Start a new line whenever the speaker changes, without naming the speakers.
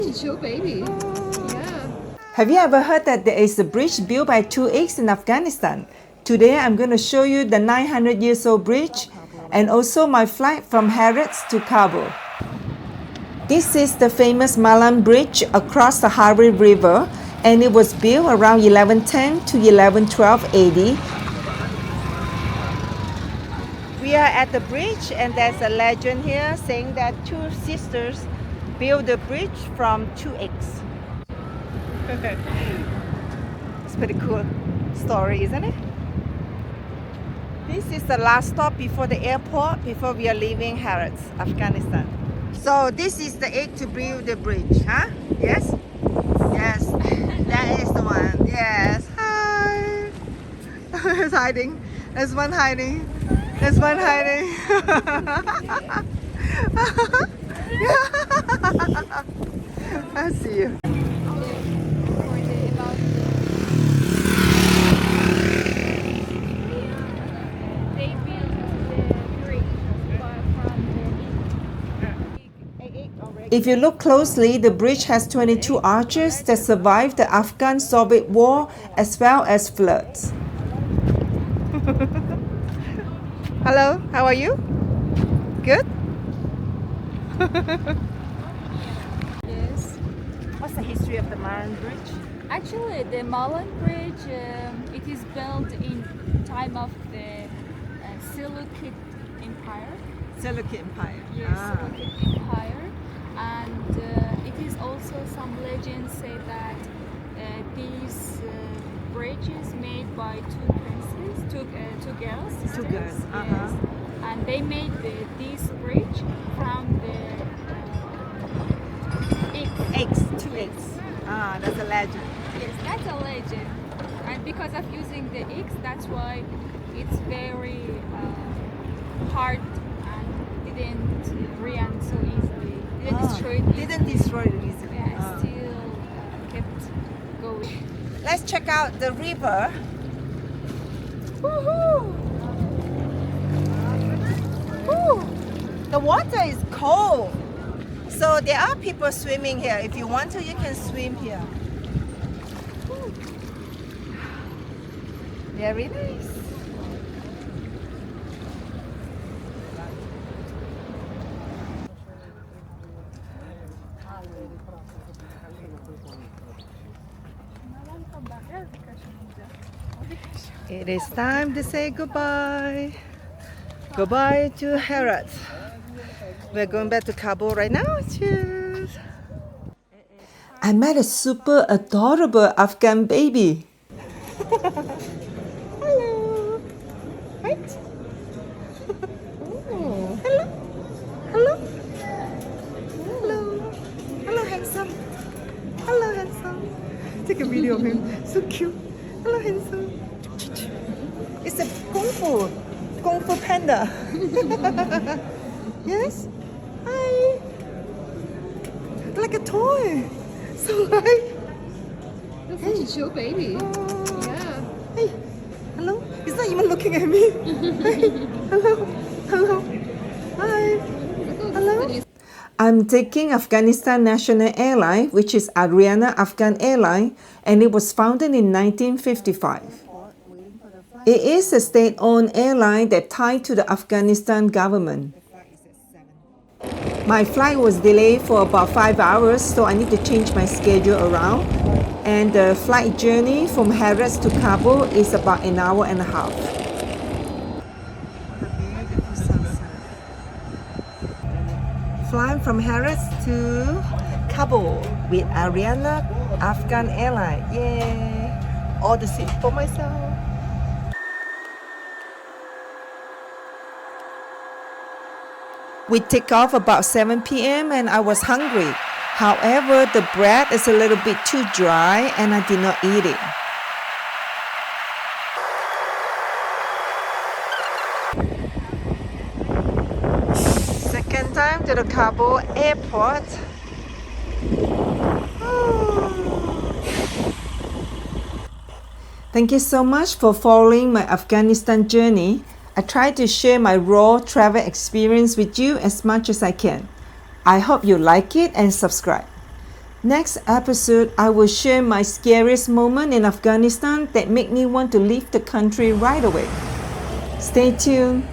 It's your baby. Yeah.
Have you ever heard that there is a bridge built by two eggs in Afghanistan? Today I'm going to show you the 900 years old bridge and also my flight from Herat to Kabul. This is the famous Malan Bridge across the Herat River, and it was built around 1110 to 1112 AD. We are at the bridge, and there's a legend here saying that two sisters built the bridge from two eggs. It's pretty cool story, isn't it? This is the last stop before the airport, before we are leaving Herat, Afghanistan. So this is the egg to build the bridge, huh? Yes? Yes, that is the one. Yes. Hi. It's hiding. There's one hiding. There's one hiding. I see you. If you look closely, the bridge has 22 arches that survived the Afghan-Soviet War as well as floods. Hello, how are you? Good?
Yes.
What's the history of the Malan Bridge?
Actually, the Malan Bridge, it is built in time of the Seleucid Empire.
Seleucid Empire.
Yes, Seleucid Empire. And it is also some legends say that these bridges made by two princes, two girls.
Two
sisters,
girls,
yes. And they made this bridge from the
Eggs, two eggs. Ah, that's a legend.
Yes, that's a legend. And because of using the eggs, that's why it's very hard and didn't ruin so easily. Didn't destroy it easily.
Didn't destroy it easily.
Yeah, still kept going.
Let's check out the river. Woohoo! Woo! The water is cold. So there are people swimming here. If you want to, you can swim here. Woo. Very nice. It is time to say goodbye. Goodbye to Herat. We're going back to Kabul right now. Cheers. I met a super adorable Afghan baby. Hello. Right? Oh. Hello. Hello. Hello. Hello, handsome. Hello, handsome. Take a video of him. So cute. Hello, handsome. It's a Kung Fu panda. Yes? Hi. Like a toy. So like.
It's your baby.
Oh.
Yeah.
Hey. Hello. He's not even looking at me. Hey. Hello. Hello. Hi. Hello. I'm taking Afghanistan National Airline, which is Ariana Afghan Airlines, and it was founded in 1955. It is a state-owned airline that tied to the Afghanistan government. My flight was delayed for about 5 hours, so I need to change my schedule around. And the flight journey from Herat to Kabul is about an hour and a half. What a beautiful sunset. Flying from Herat to Kabul with Ariana Afghan Airlines. Yay! All the seats for myself. We take off about 7 p.m. and I was hungry. However, the bread is a little bit too dry and I did not eat it. Second time to the Kabul airport. Thank you so much for following my Afghanistan journey. I try to share my raw travel experience with you as much as I can. I hope you like it and subscribe. Next episode, I will share my scariest moment in Afghanistan that made me want to leave the country right away. Stay tuned.